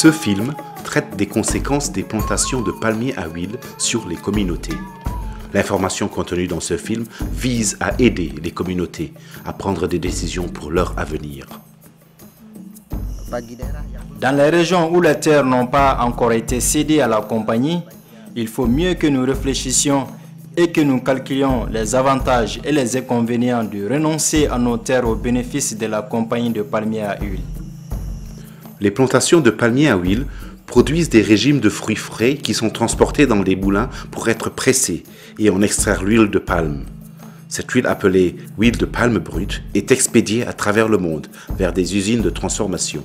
Ce film traite des conséquences des plantations de palmiers à huile sur les communautés. L'information contenue dans ce film vise à aider les communautés à prendre des décisions pour leur avenir. Dans les régions où les terres n'ont pas encore été cédées à la compagnie, il faut mieux que nous réfléchissions et que nous calculions les avantages et les inconvénients de renoncer à nos terres au bénéfice de la compagnie de palmiers à huile. Les plantations de palmiers à huile produisent des régimes de fruits frais qui sont transportés dans des moulins pour être pressés et en extraire l'huile de palme. Cette huile appelée huile de palme brute est expédiée à travers le monde vers des usines de transformation.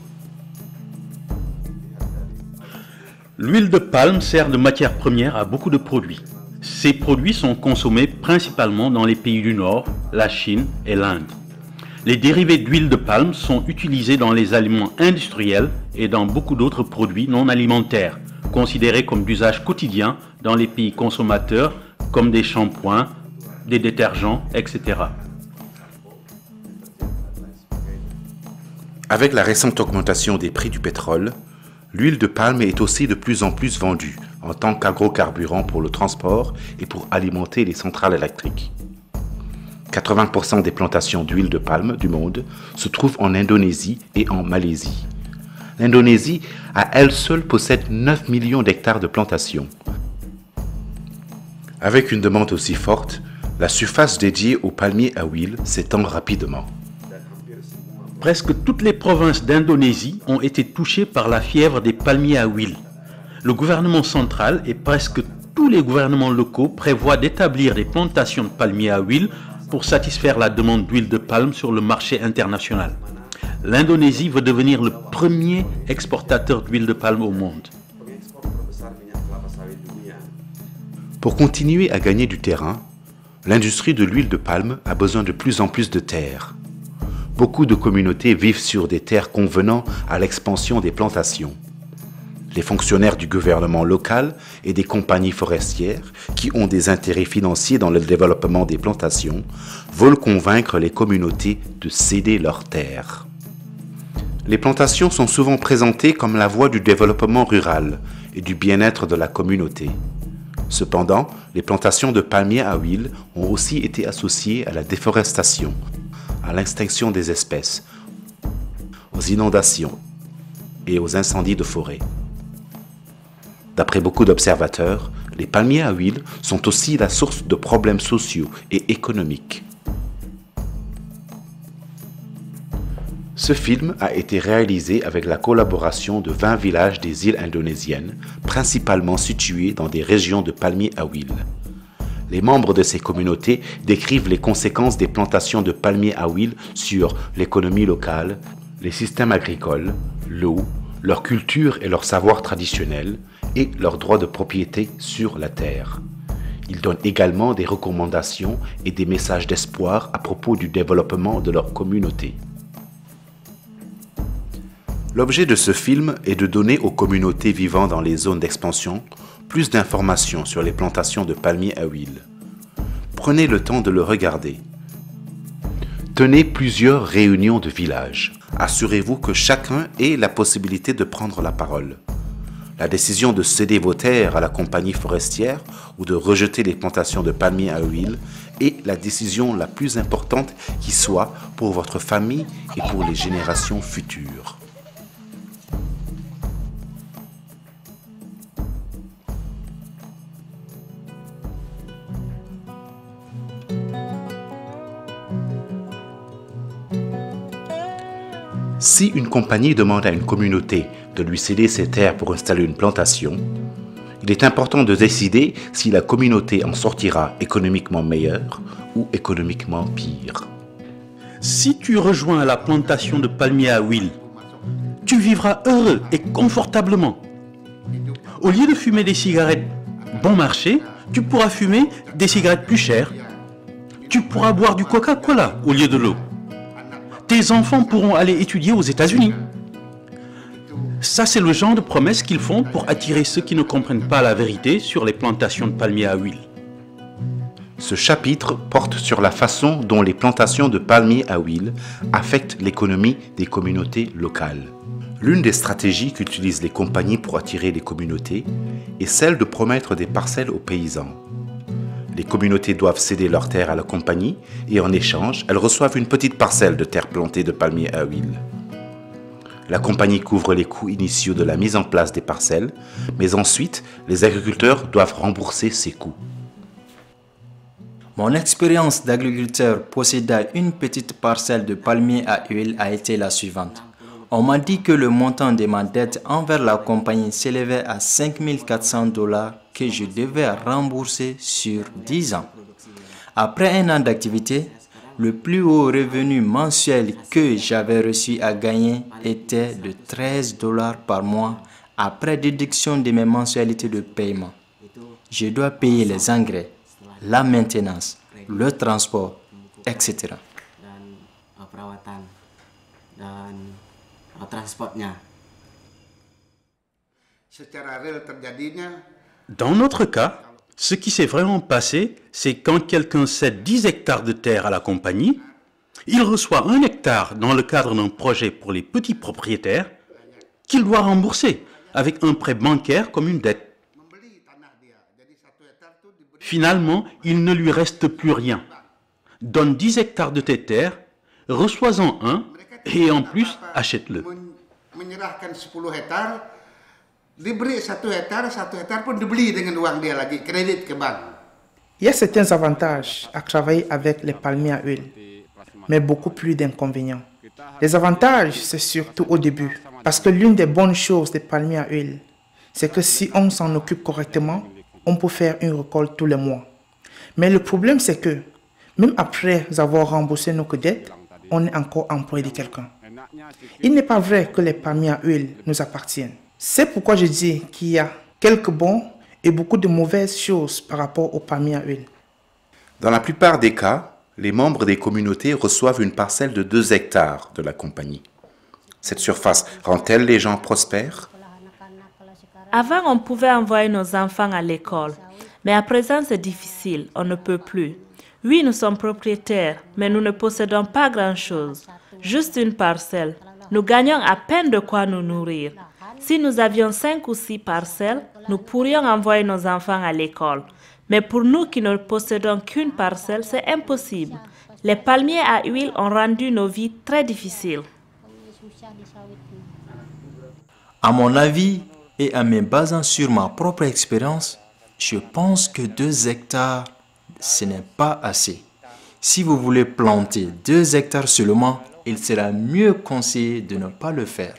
L'huile de palme sert de matière première à beaucoup de produits. Ces produits sont consommés principalement dans les pays du Nord, la Chine et l'Inde. Les dérivés d'huile de palme sont utilisés dans les aliments industriels et dans beaucoup d'autres produits non alimentaires, considérés comme d'usage quotidien dans les pays consommateurs, comme des shampoings, des détergents, etc. Avec la récente augmentation des prix du pétrole, l'huile de palme est aussi de plus en plus vendue en tant qu'agrocarburant pour le transport et pour alimenter les centrales électriques. 80% des plantations d'huile de palme du monde se trouvent en Indonésie et en Malaisie. L'Indonésie, à elle seule, possède 9 millions d'hectares de plantations. Avec une demande aussi forte, la surface dédiée aux palmiers à huile s'étend rapidement. Presque toutes les provinces d'Indonésie ont été touchées par la fièvre des palmiers à huile. Le gouvernement central et presque tous les gouvernements locaux prévoient d'établir des plantations de palmiers à huile pour satisfaire la demande d'huile de palme sur le marché international. L'Indonésie veut devenir le premier exportateur d'huile de palme au monde. Pour continuer à gagner du terrain, l'industrie de l'huile de palme a besoin de plus en plus de terres. Beaucoup de communautés vivent sur des terres convenant à l'expansion des plantations. Les fonctionnaires du gouvernement local et des compagnies forestières, qui ont des intérêts financiers dans le développement des plantations, veulent convaincre les communautés de céder leurs terres. Les plantations sont souvent présentées comme la voie du développement rural et du bien-être de la communauté. Cependant, les plantations de palmiers à huile ont aussi été associées à la déforestation, à l'extinction des espèces, aux inondations et aux incendies de forêt. D'après beaucoup d'observateurs, les palmiers à huile sont aussi la source de problèmes sociaux et économiques. Ce film a été réalisé avec la collaboration de 20 villages des îles indonésiennes, principalement situés dans des régions de palmiers à huile. Les membres de ces communautés décrivent les conséquences des plantations de palmiers à huile sur l'économie locale, les systèmes agricoles, l'eau, leur culture et leur savoir traditionnel, et leurs droits de propriété sur la terre. Ils donnent également des recommandations et des messages d'espoir à propos du développement de leur communauté. L'objet de ce film est de donner aux communautés vivant dans les zones d'expansion plus d'informations sur les plantations de palmiers à huile. Prenez le temps de le regarder. Tenez plusieurs réunions de village. Assurez-vous que chacun ait la possibilité de prendre la parole. La décision de céder vos terres à la compagnie forestière ou de rejeter les plantations de palmiers à huile est la décision la plus importante qui soit pour votre famille et pour les générations futures. Si une compagnie demande à une communauté de lui céder ses terres pour installer une plantation, il est important de décider si la communauté en sortira économiquement meilleure ou économiquement pire. Si tu rejoins la plantation de palmiers à huile, tu vivras heureux et confortablement. Au lieu de fumer des cigarettes bon marché, tu pourras fumer des cigarettes plus chères. Tu pourras boire du Coca-Cola au lieu de l'eau. Tes enfants pourront aller étudier aux États-Unis. Ça, c'est le genre de promesses qu'ils font pour attirer ceux qui ne comprennent pas la vérité sur les plantations de palmiers à huile. Ce chapitre porte sur la façon dont les plantations de palmiers à huile affectent l'économie des communautés locales. L'une des stratégies qu'utilisent les compagnies pour attirer les communautés est celle de promettre des parcelles aux paysans. Les communautés doivent céder leurs terres à la compagnie et en échange, elles reçoivent une petite parcelle de terre plantée de palmiers à huile. La compagnie couvre les coûts initiaux de la mise en place des parcelles, mais ensuite, les agriculteurs doivent rembourser ces coûts. Mon expérience d'agriculteur possédant une petite parcelle de palmiers à huile a été la suivante. On m'a dit que le montant de ma dette envers la compagnie s'élevait à 5 400 $ que je devais rembourser sur 10 ans. Après un an d'activité, le plus haut revenu mensuel que j'avais reçu à gagner était de 13 $ par mois après déduction de mes mensualités de paiement. Je dois payer les engrais, la maintenance, le transport, etc. Dans notre cas, ce qui s'est vraiment passé, c'est quand quelqu'un cède 10 hectares de terre à la compagnie, il reçoit 1 hectare dans le cadre d'un projet pour les petits propriétaires qu'il doit rembourser avec un prêt bancaire comme une dette. Finalement, il ne lui reste plus rien. Donne 10 hectares de tes terres, reçois-en un et en plus, achète-le. Il y a certains avantages à travailler avec les palmiers à huile, mais beaucoup plus d'inconvénients. Les avantages, c'est surtout au début, parce que l'une des bonnes choses des palmiers à huile, c'est que si on s'en occupe correctement, on peut faire une récolte tous les mois. Mais le problème, c'est que, même après avoir remboursé nos dettes, on est encore employé de quelqu'un. Il n'est pas vrai que les palmiers à huile nous appartiennent. C'est pourquoi je dis qu'il y a quelques bons et beaucoup de mauvaises choses par rapport aux palmiers à huile. Dans la plupart des cas, les membres des communautés reçoivent une parcelle de 2 hectares de la compagnie. Cette surface rend-elle les gens prospères? Avant, on pouvait envoyer nos enfants à l'école, mais à présent, c'est difficile, on ne peut plus. Oui, nous sommes propriétaires, mais nous ne possédons pas grand-chose, juste une parcelle. Nous gagnons à peine de quoi nous nourrir. Si nous avions 5 ou 6 parcelles, nous pourrions envoyer nos enfants à l'école. Mais pour nous qui ne possédons qu'une parcelle, c'est impossible. Les palmiers à huile ont rendu nos vies très difficiles. À mon avis, et en me basant sur ma propre expérience, je pense que 2 hectares, ce n'est pas assez. Si vous voulez planter 2 hectares seulement, il sera mieux conseillé de ne pas le faire.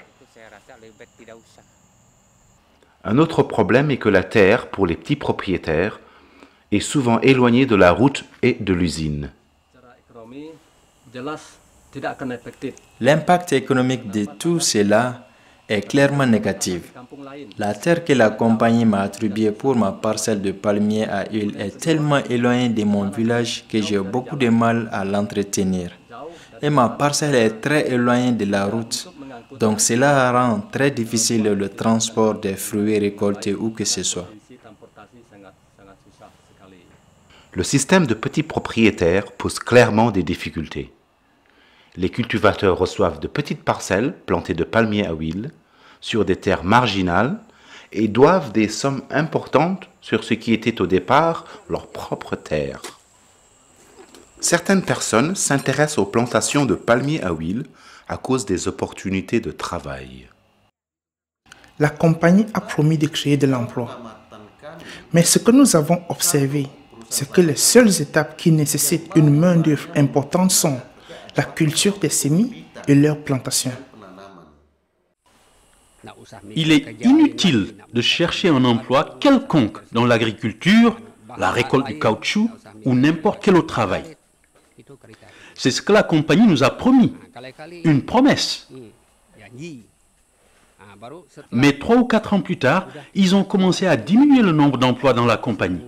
Un autre problème est que la terre, pour les petits propriétaires, est souvent éloignée de la route et de l'usine. L'impact économique de tout cela est clairement négatif. La terre que la compagnie m'a attribuée pour ma parcelle de palmiers à huile est tellement éloignée de mon village que j'ai beaucoup de mal à l'entretenir. Et ma parcelle est très éloignée de la route, donc cela rend très difficile le transport des fruits récoltés où que ce soit. Le système de petits propriétaires pose clairement des difficultés. Les cultivateurs reçoivent de petites parcelles plantées de palmiers à huile sur des terres marginales et doivent des sommes importantes sur ce qui était au départ leur propre terre. Certaines personnes s'intéressent aux plantations de palmiers à huile à cause des opportunités de travail. La compagnie a promis de créer de l'emploi. Mais ce que nous avons observé, c'est que les seules étapes qui nécessitent une main-d'œuvre importante sont la culture des semis et leur plantation. Il est inutile de chercher un emploi quelconque dans l'agriculture, la récolte du caoutchouc ou n'importe quel autre travail. C'est ce que la compagnie nous a promis, une promesse. Mais 3 ou 4 ans plus tard, ils ont commencé à diminuer le nombre d'emplois dans la compagnie.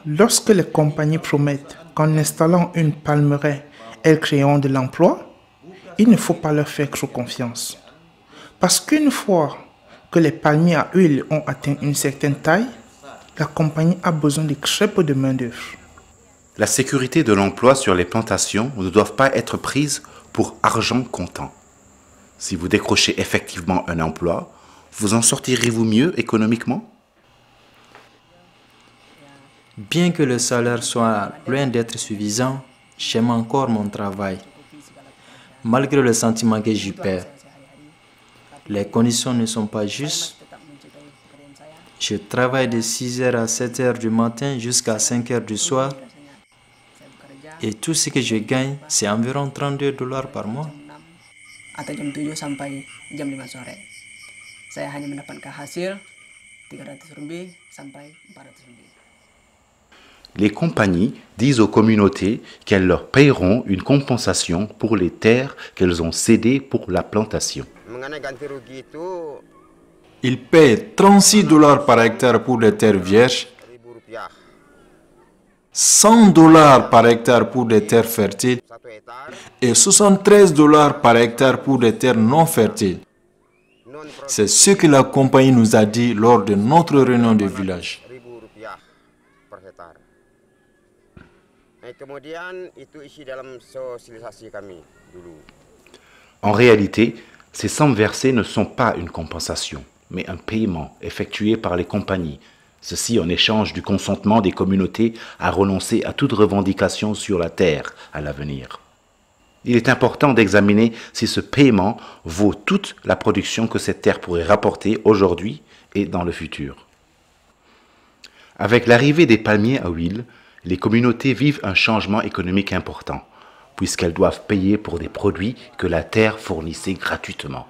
Lorsque les compagnies promettent qu'en installant une palmeraie, elles créeront de l'emploi, il ne faut pas leur faire trop confiance. Parce qu'une fois que les palmiers à huile ont atteint une certaine taille, la compagnie a besoin de très peu de main-d'œuvre. La sécurité de l'emploi sur les plantations ne doit pas être prise pour argent comptant. Si vous décrochez effectivement un emploi, vous en sortirez-vous mieux économiquement? Bien que le salaire soit loin d'être suffisant, j'aime encore mon travail, malgré le sentiment que j'y perds. Les conditions ne sont pas justes. Je travaille de 6h à 7h du matin jusqu'à 5h du soir. Et tout ce que je gagne, c'est environ $32 par mois. Les compagnies disent aux communautés qu'elles leur payeront une compensation pour les terres qu'elles ont cédées pour la plantation. Ils payent $36 par hectare pour des terres vierges, $100 par hectare pour des terres fertiles et $73 par hectare pour des terres non fertiles. C'est ce que la compagnie nous a dit lors de notre réunion de village. En réalité, ces sommes versées ne sont pas une compensation, mais un paiement effectué par les compagnies. Ceci en échange du consentement des communautés à renoncer à toute revendication sur la terre à l'avenir. Il est important d'examiner si ce paiement vaut toute la production que cette terre pourrait rapporter aujourd'hui et dans le futur. Avec l'arrivée des palmiers à huile, les communautés vivent un changement économique important, puisqu'elles doivent payer pour des produits que la terre fournissait gratuitement.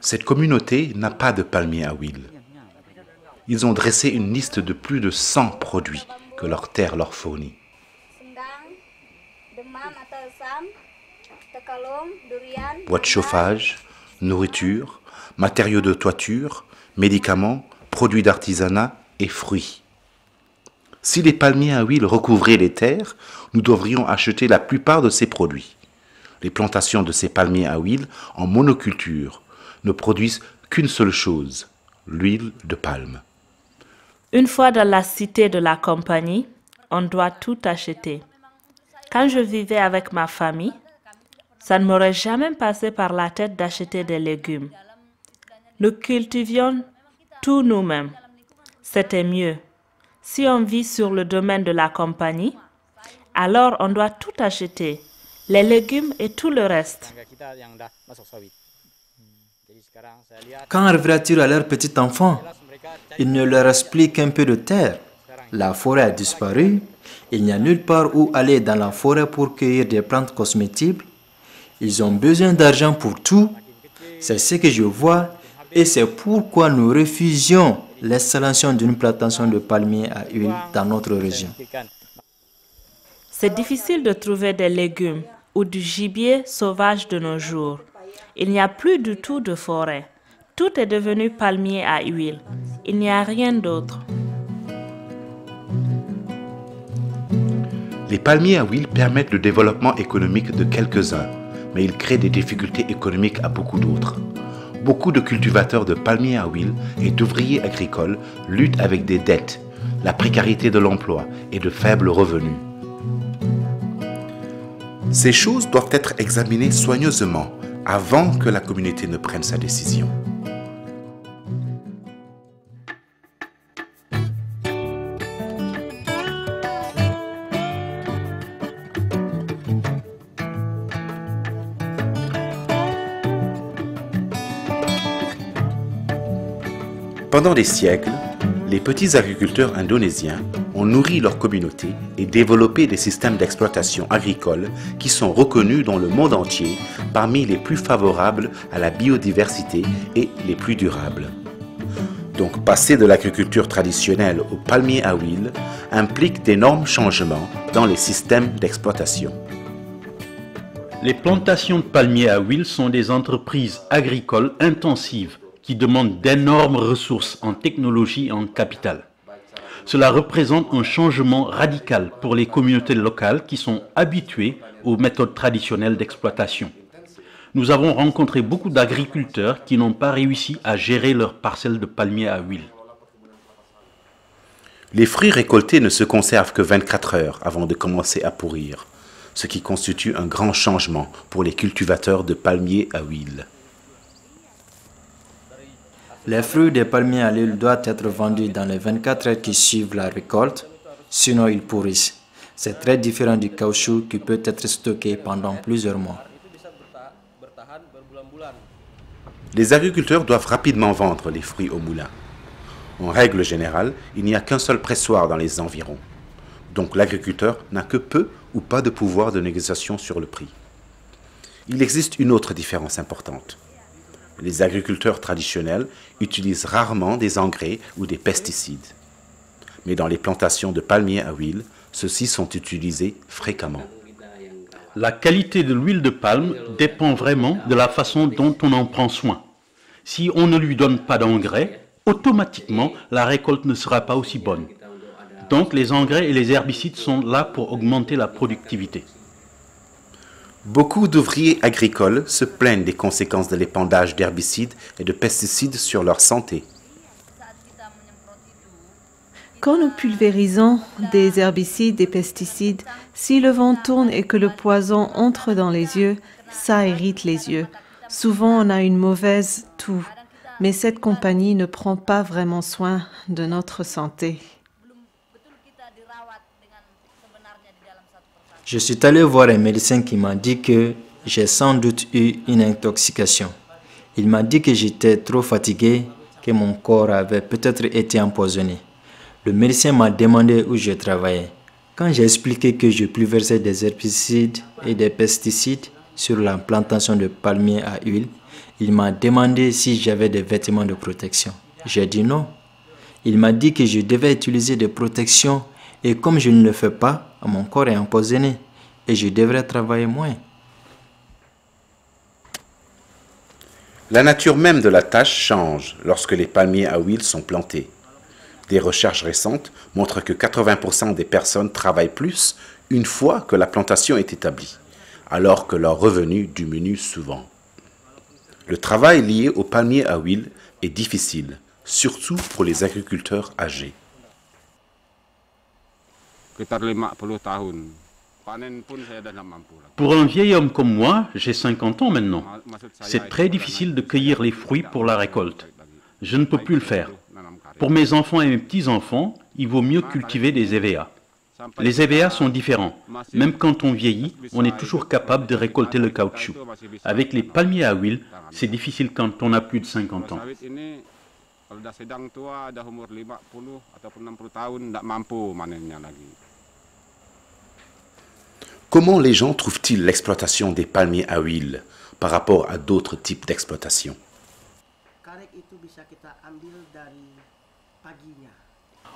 Cette communauté n'a pas de palmiers à huile. Ils ont dressé une liste de plus de 100 produits que leur terre leur fournit. Bois de chauffage, nourriture, matériaux de toiture, médicaments, produits d'artisanat et fruits. Si les palmiers à huile recouvraient les terres, nous devrions acheter la plupart de ces produits. Les plantations de ces palmiers à huile en monoculture ne produisent qu'une seule chose, l'huile de palme. Une fois dans la cité de la compagnie, on doit tout acheter. Quand je vivais avec ma famille, ça ne m'aurait jamais passé par la tête d'acheter des légumes. Nous cultivions tout nous-mêmes. C'était mieux. Si on vit sur le domaine de la compagnie, alors on doit tout acheter, les légumes et tout le reste. Quand arrivera-t-il à leur petit enfant? Il ne leur reste plus qu'un peu de terre. La forêt a disparu. Il n'y a nulle part où aller dans la forêt pour cueillir des plantes cosmétiques. Ils ont besoin d'argent pour tout. C'est ce que je vois et c'est pourquoi nous refusions l'installation d'une plantation de palmiers à huile dans notre région. C'est difficile de trouver des légumes ou du gibier sauvage de nos jours. Il n'y a plus du tout de forêt. Tout est devenu palmier à huile. Il n'y a rien d'autre. Les palmiers à huile permettent le développement économique de quelques-uns, mais ils créent des difficultés économiques à beaucoup d'autres. Beaucoup de cultivateurs de palmiers à huile et d'ouvriers agricoles luttent avec des dettes, la précarité de l'emploi et de faibles revenus. Ces choses doivent être examinées soigneusement avant que la communauté ne prenne sa décision. Pendant des siècles, les petits agriculteurs indonésiens ont nourri leur communauté et développé des systèmes d'exploitation agricole qui sont reconnus dans le monde entier parmi les plus favorables à la biodiversité et les plus durables. Donc passer de l'agriculture traditionnelle au palmier à huile implique d'énormes changements dans les systèmes d'exploitation. Les plantations de palmiers à huile sont des entreprises agricoles intensives qui demandent d'énormes ressources en technologie et en capital. Cela représente un changement radical pour les communautés locales qui sont habituées aux méthodes traditionnelles d'exploitation. Nous avons rencontré beaucoup d'agriculteurs qui n'ont pas réussi à gérer leurs parcelles de palmiers à huile. Les fruits récoltés ne se conservent que 24 heures avant de commencer à pourrir, ce qui constitue un grand changement pour les cultivateurs de palmiers à huile. Les fruits des palmiers à l'huile doivent être vendus dans les 24 heures qui suivent la récolte, sinon ils pourrissent. C'est très différent du caoutchouc qui peut être stocké pendant plusieurs mois. Les agriculteurs doivent rapidement vendre les fruits au moulin. En règle générale, il n'y a qu'un seul pressoir dans les environs. Donc l'agriculteur n'a que peu ou pas de pouvoir de négociation sur le prix. Il existe une autre différence importante. Les agriculteurs traditionnels utilisent rarement des engrais ou des pesticides. Mais dans les plantations de palmiers à huile, ceux-ci sont utilisés fréquemment. La qualité de l'huile de palme dépend vraiment de la façon dont on en prend soin. Si on ne lui donne pas d'engrais, automatiquement la récolte ne sera pas aussi bonne. Donc les engrais et les herbicides sont là pour augmenter la productivité. Beaucoup d'ouvriers agricoles se plaignent des conséquences de l'épandage d'herbicides et de pesticides sur leur santé. Quand nous pulvérisons des herbicides, des pesticides, si le vent tourne et que le poison entre dans les yeux, ça irrite les yeux. Souvent, on a une mauvaise toux, mais cette compagnie ne prend pas vraiment soin de notre santé. Je suis allé voir un médecin qui m'a dit que j'ai sans doute eu une intoxication. Il m'a dit que j'étais trop fatigué, que mon corps avait peut-être été empoisonné. Le médecin m'a demandé où je travaillais. Quand j'ai expliqué que je pulvérisais des herbicides et des pesticides sur la plantation de palmiers à huile, il m'a demandé si j'avais des vêtements de protection. J'ai dit non. Il m'a dit que je devais utiliser des protections et comme je ne le fais pas, mon corps est empoisonné et je devrais travailler moins. La nature même de la tâche change lorsque les palmiers à huile sont plantés. Des recherches récentes montrent que 80% des personnes travaillent plus une fois que la plantation est établie, alors que leurs revenus diminuent souvent. Le travail lié aux palmiers à huile est difficile, surtout pour les agriculteurs âgés. Pour un vieil homme comme moi, j'ai 50 ans maintenant. C'est très difficile de cueillir les fruits pour la récolte. Je ne peux plus le faire. Pour mes enfants et mes petits-enfants, il vaut mieux cultiver des EVA. Les EVA sont différents. Même quand on vieillit, on est toujours capable de récolter le caoutchouc. Avec les palmiers à huile, c'est difficile quand on a plus de 50 ans. Comment les gens trouvent-ils l'exploitation des palmiers à huile par rapport à d'autres types d'exploitation?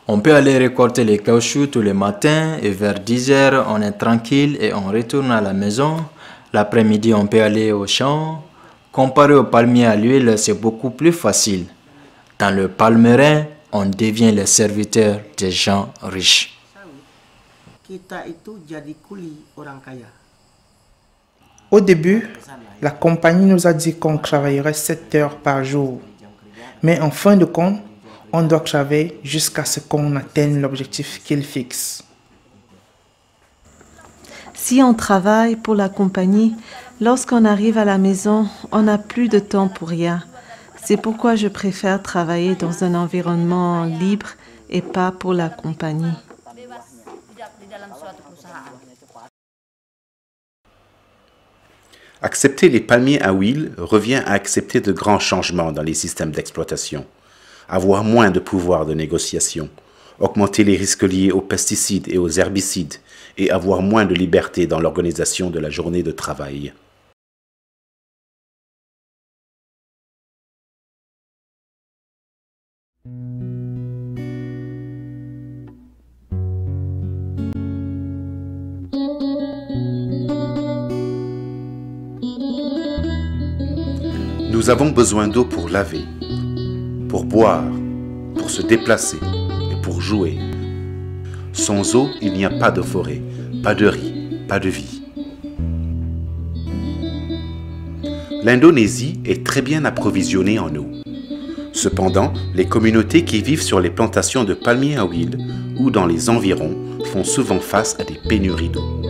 On peut aller récolter les caoutchoucs tous les matins et vers 10 heures, on est tranquille et on retourne à la maison. L'après-midi, on peut aller au champ. Comparé au palmier à l'huile, c'est beaucoup plus facile. Dans le palmerin, on devient les serviteurs des gens riches. Au début, la compagnie nous a dit qu'on travaillerait 7 heures par jour. Mais en fin de compte, on doit travailler jusqu'à ce qu'on atteigne l'objectif qu'ils fixent. Si on travaille pour la compagnie, lorsqu'on arrive à la maison, on n'a plus de temps pour rien. C'est pourquoi je préfère travailler dans un environnement libre et pas pour la compagnie. Accepter les palmiers à huile revient à accepter de grands changements dans les systèmes d'exploitation. Avoir moins de pouvoir de négociation, augmenter les risques liés aux pesticides et aux herbicides et avoir moins de liberté dans l'organisation de la journée de travail. Nous avons besoin d'eau pour laver, pour boire, pour se déplacer et pour jouer. Sans eau, il n'y a pas de forêt, pas de riz, pas de vie. L'Indonésie est très bien approvisionnée en eau. Cependant, les communautés qui vivent sur les plantations de palmiers à huile ou dans les environs font souvent face à des pénuries d'eau.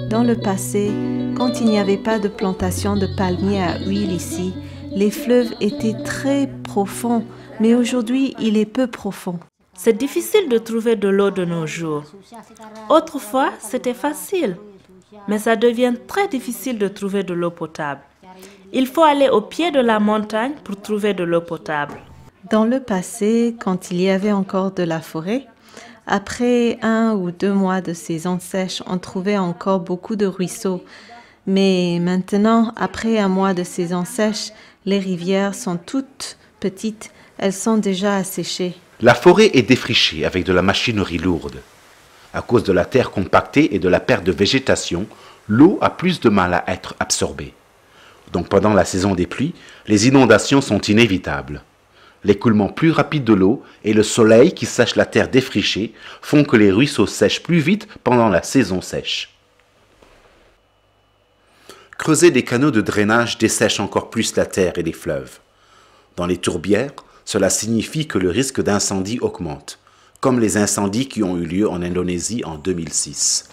Dans le passé, quand il n'y avait pas de plantation de palmiers à huile ici, les fleuves étaient très profonds, mais aujourd'hui, il est peu profond. C'est difficile de trouver de l'eau de nos jours. Autrefois, c'était facile, mais ça devient très difficile de trouver de l'eau potable. Il faut aller au pied de la montagne pour trouver de l'eau potable. Dans le passé, quand il y avait encore de la forêt, après 1 ou 2 mois de saison sèche, on trouvait encore beaucoup de ruisseaux. Mais maintenant, après 1 mois de saison sèche, les rivières sont toutes petites, elles sont déjà asséchées. La forêt est défrichée avec de la machinerie lourde. À cause de la terre compactée et de la perte de végétation, l'eau a plus de mal à être absorbée. Donc pendant la saison des pluies, les inondations sont inévitables. L'écoulement plus rapide de l'eau et le soleil qui sèche la terre défrichée font que les ruisseaux sèchent plus vite pendant la saison sèche. Creuser des canaux de drainage dessèche encore plus la terre et les fleuves. Dans les tourbières, cela signifie que le risque d'incendie augmente, comme les incendies qui ont eu lieu en Indonésie en 2006.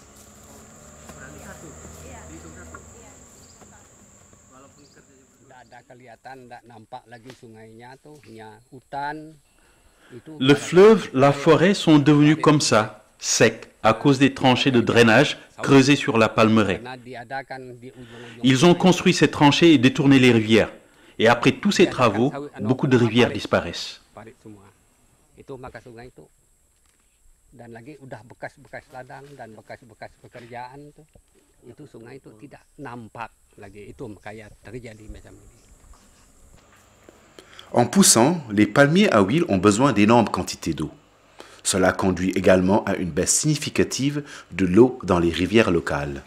Le fleuve, la forêt sont devenus comme ça, secs, à cause des tranchées de drainage creusées sur la palmeraie. Ils ont construit ces tranchées et détourné les rivières. Et après tous ces travaux, beaucoup de rivières disparaissent. En poussant, les palmiers à huile ont besoin d'énormes quantités d'eau. Cela conduit également à une baisse significative de l'eau dans les rivières locales.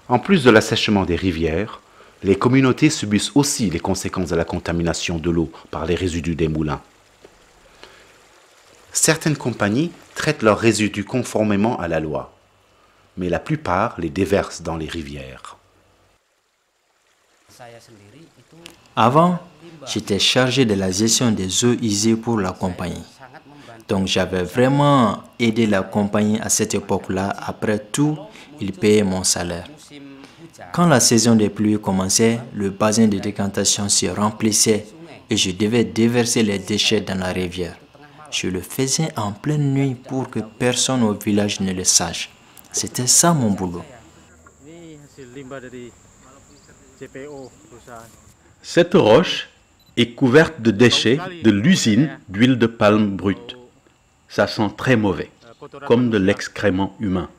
En plus de l'assèchement des rivières, les communautés subissent aussi les conséquences de la contamination de l'eau par les résidus des moulins. Certaines compagnies traitent leurs résidus conformément à la loi, mais la plupart les déversent dans les rivières. Avant, j'étais chargé de la gestion des eaux usées pour la compagnie. Donc j'avais vraiment aidé la compagnie à cette époque-là. Après tout, ils payaient mon salaire. Quand la saison des pluies commençait, le bassin de décantation se remplissait et je devais déverser les déchets dans la rivière. Je le faisais en pleine nuit pour que personne au village ne le sache. C'était ça mon boulot. Cette roche est couverte de déchets de l'usine d'huile de palme brute. Ça sent très mauvais, comme de l'excrément humain.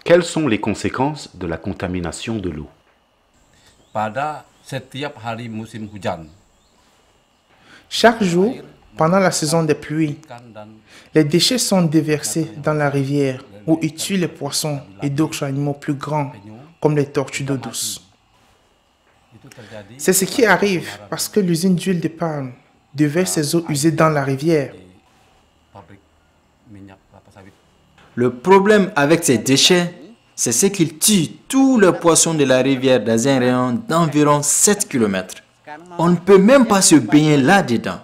Quelles sont les conséquences de la contamination de l'eau? Chaque jour, pendant la saison des pluies, les déchets sont déversés dans la rivière où ils tuent les poissons et d'autres animaux plus grands, comme les tortues d'eau douce. C'est ce qui arrive parce que l'usine d'huile de palme déverse ses eaux usées dans la rivière. Le problème avec ces déchets, c'est ce qu'ils tuent tous les poissons de la rivière dans un rayon d'environ 7 km. On ne peut même pas se baigner là-dedans.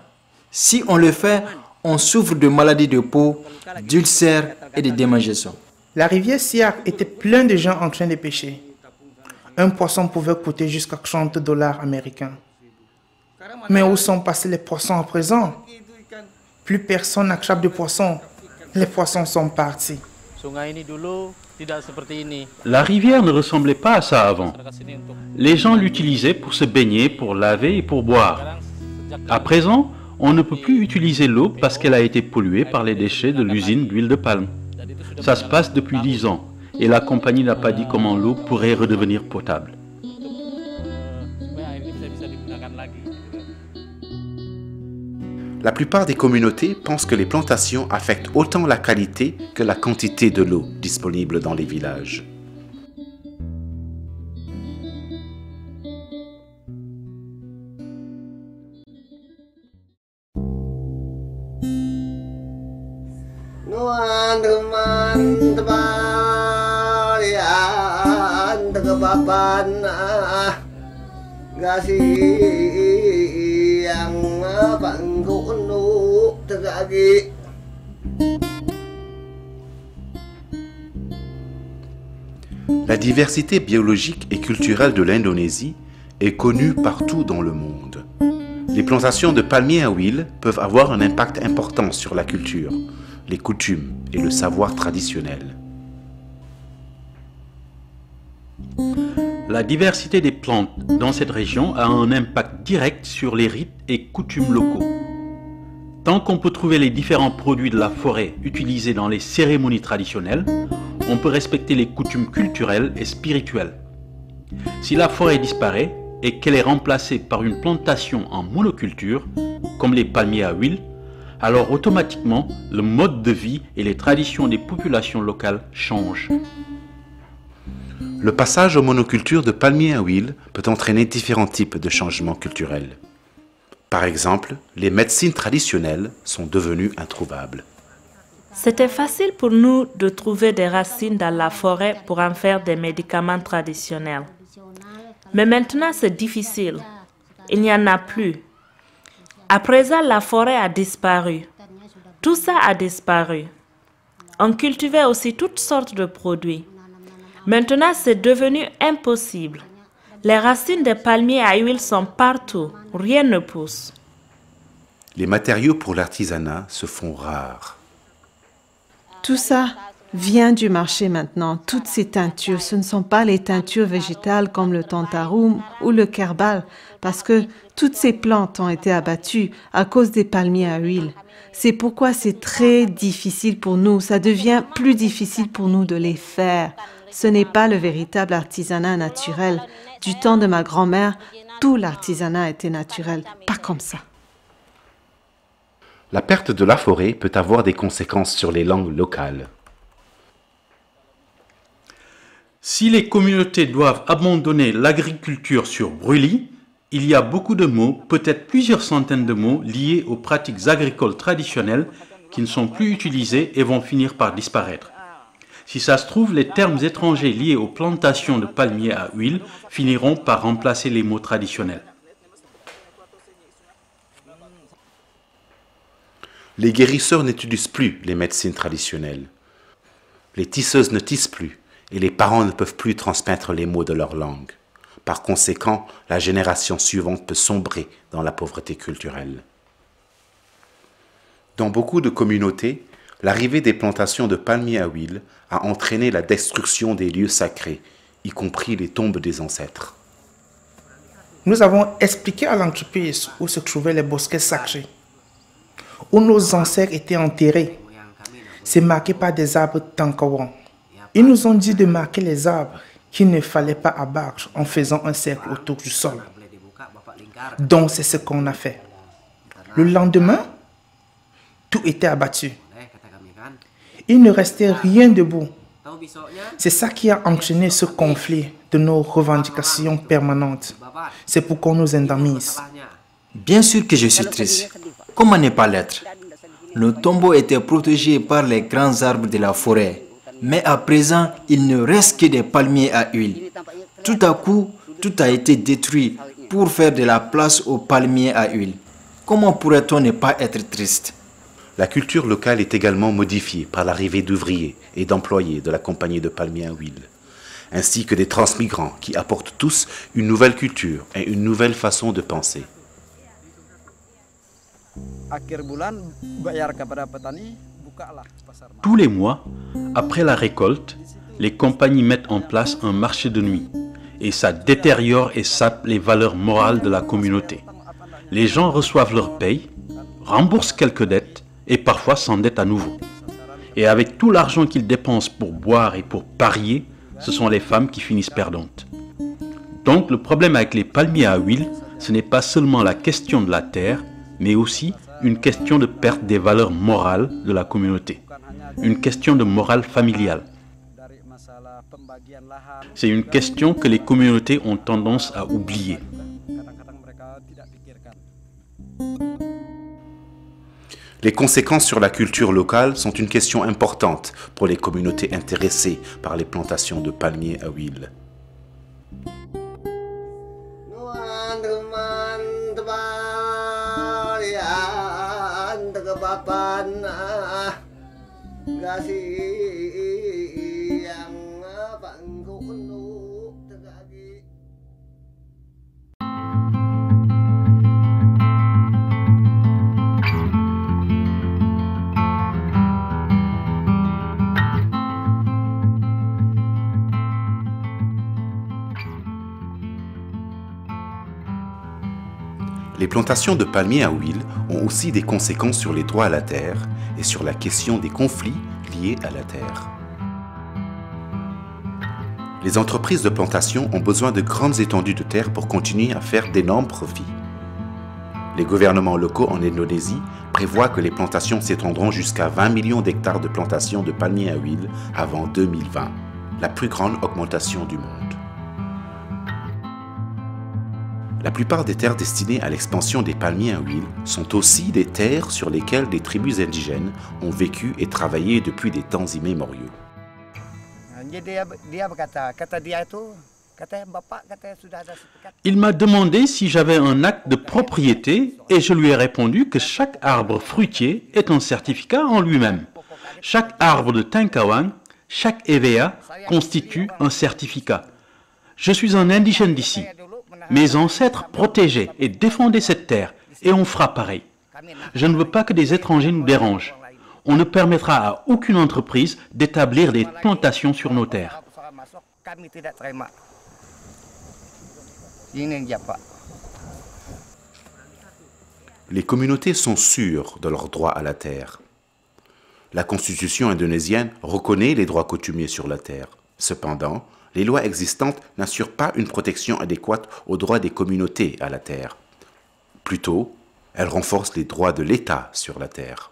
Si on le fait, on souffre de maladies de peau, d'ulcères et de démangeaisons. La rivière Siak était pleine de gens en train de pêcher. Un poisson pouvait coûter jusqu'à $30 américains. Mais où sont passés les poissons à présent? Plus personne n'attrape de poissons. Les poissons sont partis. La rivière ne ressemblait pas à ça avant. Les gens l'utilisaient pour se baigner, pour laver et pour boire. À présent, on ne peut plus utiliser l'eau parce qu'elle a été polluée par les déchets de l'usine d'huile de palme. Ça se passe depuis 10 ans et la compagnie n'a pas dit comment l'eau pourrait redevenir potable. La plupart des communautés pensent que les plantations affectent autant la qualité que la quantité de l'eau disponible dans les villages. La diversité biologique et culturelle de l'Indonésie est connue partout dans le monde. Les plantations de palmiers à huile peuvent avoir un impact important sur la culture, les coutumes et le savoir traditionnel. La diversité des plantes dans cette région a un impact direct sur les rites et coutumes locaux. Tant qu'on peut trouver les différents produits de la forêt utilisés dans les cérémonies traditionnelles, on peut respecter les coutumes culturelles et spirituelles. Si la forêt disparaît et qu'elle est remplacée par une plantation en monoculture, comme les palmiers à huile, alors automatiquement le mode de vie et les traditions des populations locales changent. Le passage aux monocultures de palmiers à huile peut entraîner différents types de changements culturels. Par exemple, les médecines traditionnelles sont devenues introuvables. C'était facile pour nous de trouver des racines dans la forêt pour en faire des médicaments traditionnels. Mais maintenant, c'est difficile. Il n'y en a plus. À présent, la forêt a disparu. Tout ça a disparu. On cultivait aussi toutes sortes de produits. Maintenant, c'est devenu impossible. Les racines des palmiers à huile sont partout. Rien ne pousse. Les matériaux pour l'artisanat se font rares. Tout ça vient du marché maintenant. Toutes ces teintures, ce ne sont pas les teintures végétales comme le tantarum ou le kerbal, parce que toutes ces plantes ont été abattues à cause des palmiers à huile. C'est pourquoi c'est très difficile pour nous. Ça devient plus difficile pour nous de les faire. Ce n'est pas le véritable artisanat naturel. Du temps de ma grand-mère, tout l'artisanat était naturel, pas comme ça. La perte de la forêt peut avoir des conséquences sur les langues locales. Si les communautés doivent abandonner l'agriculture sur brûlis, il y a beaucoup de mots, peut-être plusieurs centaines de mots liés aux pratiques agricoles traditionnelles qui ne sont plus utilisés et vont finir par disparaître. Si ça se trouve, les termes étrangers liés aux plantations de palmiers à huile finiront par remplacer les mots traditionnels. Les guérisseurs n'utilisent plus les médecines traditionnelles. Les tisseuses ne tissent plus et les parents ne peuvent plus transmettre les mots de leur langue. Par conséquent, la génération suivante peut sombrer dans la pauvreté culturelle. Dans beaucoup de communautés, l'arrivée des plantations de palmiers à huile a entraîné la destruction des lieux sacrés, y compris les tombes des ancêtres. Nous avons expliqué à l'entreprise où se trouvaient les bosquets sacrés, où nos ancêtres étaient enterrés. C'est marqué par des arbres tankawan. Ils nous ont dit de marquer les arbres qu'il ne fallait pas abattre en faisant un cercle autour du sol. Donc c'est ce qu'on a fait. Le lendemain, tout était abattu. Il ne restait rien debout. C'est ça qui a enchaîné ce conflit de nos revendications permanentes. C'est pourquoi on nous indemnise. Bien sûr que je suis triste. Comment ne pas l'être? Nos tombeaux étaient protégés par les grands arbres de la forêt. Mais à présent, il ne reste que des palmiers à huile. Tout à coup, tout a été détruit pour faire de la place aux palmiers à huile. Comment pourrait-on ne pas être triste? La culture locale est également modifiée par l'arrivée d'ouvriers et d'employés de la compagnie de palmiers à huile, ainsi que des transmigrants qui apportent tous une nouvelle culture et une nouvelle façon de penser. Tous les mois, après la récolte, les compagnies mettent en place un marché de nuit et ça détériore et sape les valeurs morales de la communauté. Les gens reçoivent leur paye, remboursent quelques dettes et parfois s'endettent à nouveau. Et avec tout l'argent qu'ils dépensent pour boire et pour parier, ce sont les femmes qui finissent perdantes. Donc le problème avec les palmiers à huile, ce n'est pas seulement la question de la terre, mais aussi une question de perte des valeurs morales de la communauté, une question de morale familiale. C'est une question que les communautés ont tendance à oublier. Les conséquences sur la culture locale sont une question importante pour les communautés intéressées par les plantations de palmiers à huile. Les plantations de palmiers à huile ont aussi des conséquences sur les droits à la terre et sur la question des conflits liés à la terre. Les entreprises de plantation ont besoin de grandes étendues de terre pour continuer à faire d'énormes profits. Les gouvernements locaux en Indonésie prévoient que les plantations s'étendront jusqu'à 20 millions d'hectares de plantations de palmiers à huile avant 2020, la plus grande augmentation du monde. La plupart des terres destinées à l'expansion des palmiers à huile sont aussi des terres sur lesquelles des tribus indigènes ont vécu et travaillé depuis des temps immémoriaux. Il m'a demandé si j'avais un acte de propriété et je lui ai répondu que chaque arbre fruitier est un certificat en lui-même. Chaque arbre de Tengkawang, chaque EVA constitue un certificat. Je suis un indigène d'ici. Mes ancêtres protégeaient et défendaient cette terre et on fera pareil. Je ne veux pas que des étrangers nous dérangent. On ne permettra à aucune entreprise d'établir des plantations sur nos terres. Les communautés sont sûres de leur droit à la terre. La constitution indonésienne reconnaît les droits coutumiers sur la terre. Cependant, les lois existantes n'assurent pas une protection adéquate aux droits des communautés à la terre. Plutôt, elles renforcent les droits de l'État sur la terre.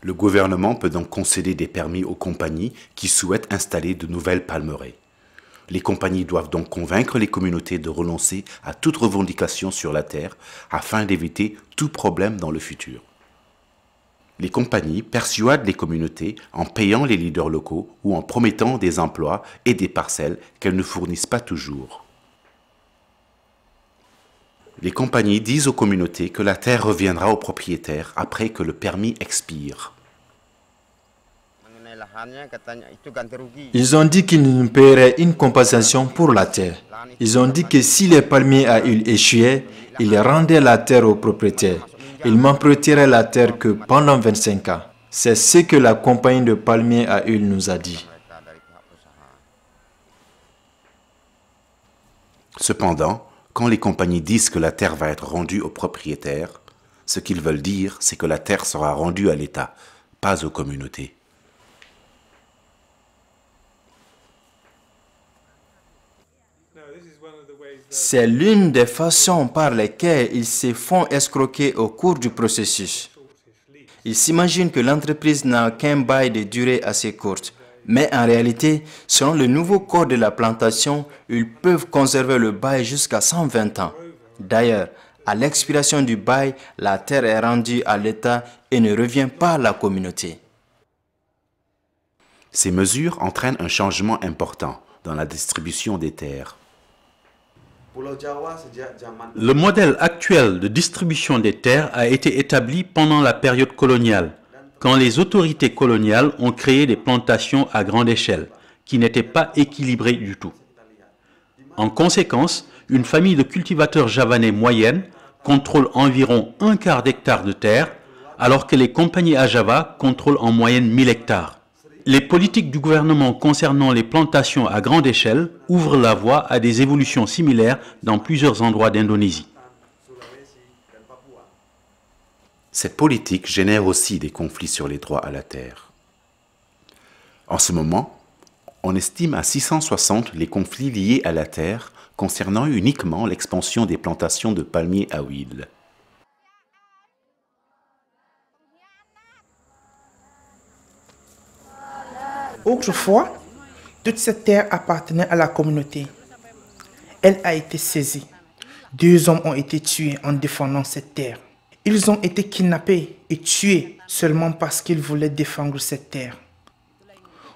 Le gouvernement peut donc concéder des permis aux compagnies qui souhaitent installer de nouvelles palmeraies. Les compagnies doivent donc convaincre les communautés de renoncer à toute revendication sur la terre afin d'éviter tout problème dans le futur. Les compagnies persuadent les communautés en payant les leaders locaux ou en promettant des emplois et des parcelles qu'elles ne fournissent pas toujours. Les compagnies disent aux communautés que la terre reviendra aux propriétaires après que le permis expire. Ils ont dit qu'ils nous paieraient une compensation pour la terre. Ils ont dit que si les palmiers à huile échouaient, ils rendaient la terre aux propriétaires. Ils m'emprunterait la terre que pendant 25 ans. C'est ce que la compagnie de palmiers à huile nous a dit. Cependant, quand les compagnies disent que la terre va être rendue aux propriétaires, ce qu'ils veulent dire, c'est que la terre sera rendue à l'État, pas aux communautés. C'est l'une des façons par lesquelles ils se font escroquer au cours du processus. Ils s'imaginent que l'entreprise n'a qu'un bail de durée assez courte. Mais en réalité, selon le nouveau code de la plantation, ils peuvent conserver le bail jusqu'à 120 ans. D'ailleurs, à l'expiration du bail, la terre est rendue à l'État et ne revient pas à la communauté. Ces mesures entraînent un changement important dans la distribution des terres. Le modèle actuel de distribution des terres a été établi pendant la période coloniale, quand les autorités coloniales ont créé des plantations à grande échelle, qui n'étaient pas équilibrées du tout. En conséquence, une famille de cultivateurs javanais moyenne contrôle environ un quart d'hectare de terre, alors que les compagnies à Java contrôlent en moyenne 1000 hectares. Les politiques du gouvernement concernant les plantations à grande échelle ouvrent la voie à des évolutions similaires dans plusieurs endroits d'Indonésie. Cette politique génère aussi des conflits sur les droits à la terre. En ce moment, on estime à 660 les conflits liés à la terre concernant uniquement l'expansion des plantations de palmiers à huile. Autrefois, toute cette terre appartenait à la communauté. Elle a été saisie. 2 hommes ont été tués en défendant cette terre. Ils ont été kidnappés et tués seulement parce qu'ils voulaient défendre cette terre.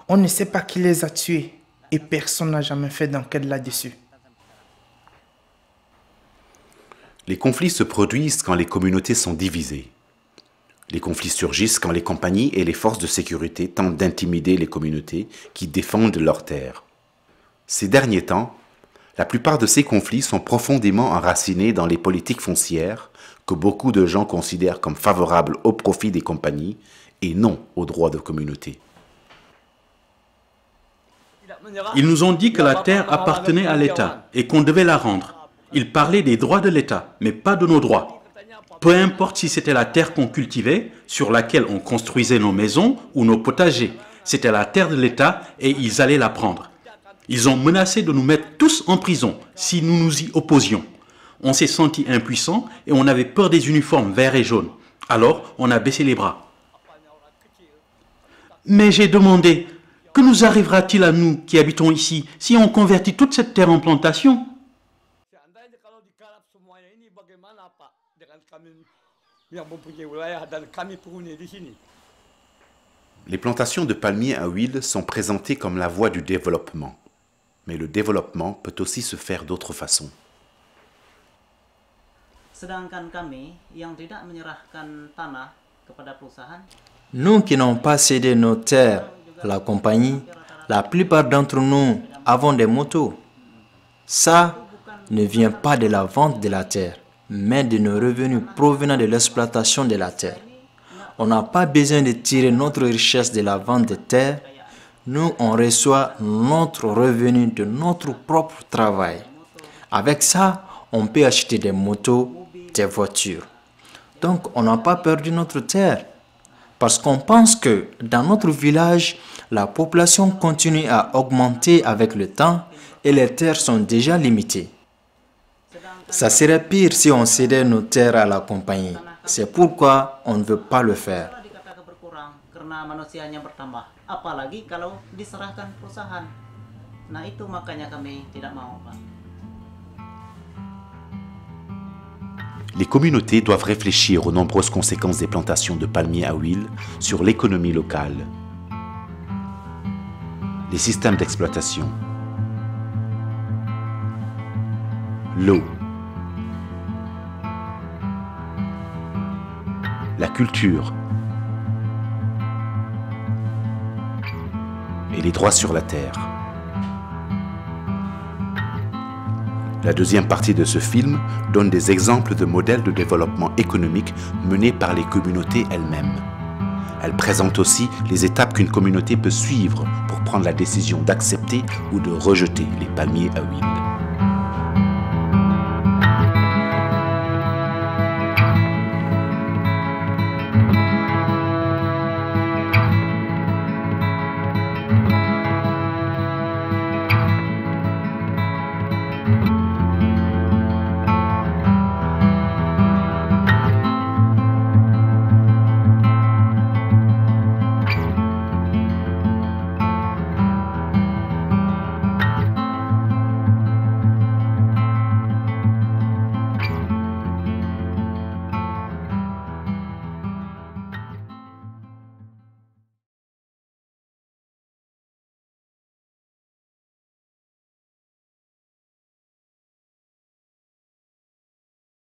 On ne sait pas qui les a tués et personne n'a jamais fait d'enquête là-dessus. Les conflits se produisent quand les communautés sont divisées. Les conflits surgissent quand les compagnies et les forces de sécurité tentent d'intimider les communautés qui défendent leurs terres. Ces derniers temps, la plupart de ces conflits sont profondément enracinés dans les politiques foncières que beaucoup de gens considèrent comme favorables au profit des compagnies et non aux droits de communauté. Ils nous ont dit que la terre appartenait à l'État et qu'on devait la rendre. Ils parlaient des droits de l'État, mais pas de nos droits. Peu importe si c'était la terre qu'on cultivait, sur laquelle on construisait nos maisons ou nos potagers, c'était la terre de l'État et ils allaient la prendre. Ils ont menacé de nous mettre tous en prison si nous nous y opposions. On s'est sentis impuissants et on avait peur des uniformes verts et jaunes. Alors, on a baissé les bras. Mais j'ai demandé, que nous arrivera-t-il à nous qui habitons ici si on convertit toute cette terre en plantation ? Les plantations de palmiers à huile sont présentées comme la voie du développement. Mais le développement peut aussi se faire d'autres façons. Nous qui n'avons pas cédé nos terres à la compagnie, la plupart d'entre nous avons des motos. Ça ne vient pas de la vente de la terre, mais de nos revenus provenant de l'exploitation de la terre. On n'a pas besoin de tirer notre richesse de la vente de terre. Nous, on reçoit notre revenu de notre propre travail. Avec ça, on peut acheter des motos, des voitures. Donc, on n'a pas perdu notre terre. Parce qu'on pense que dans notre village, la population continue à augmenter avec le temps et les terres sont déjà limitées. Ça serait pire si on cédait nos terres à la compagnie. C'est pourquoi on ne veut pas le faire. Les communautés doivent réfléchir aux nombreuses conséquences des plantations de palmiers à huile sur l'économie locale, les systèmes d'exploitation, l'eau, la culture et les droits sur la terre. La deuxième partie de ce film donne des exemples de modèles de développement économique menés par les communautés elles-mêmes. Elle présente aussi les étapes qu'une communauté peut suivre pour prendre la décision d'accepter ou de rejeter les palmiers à huile.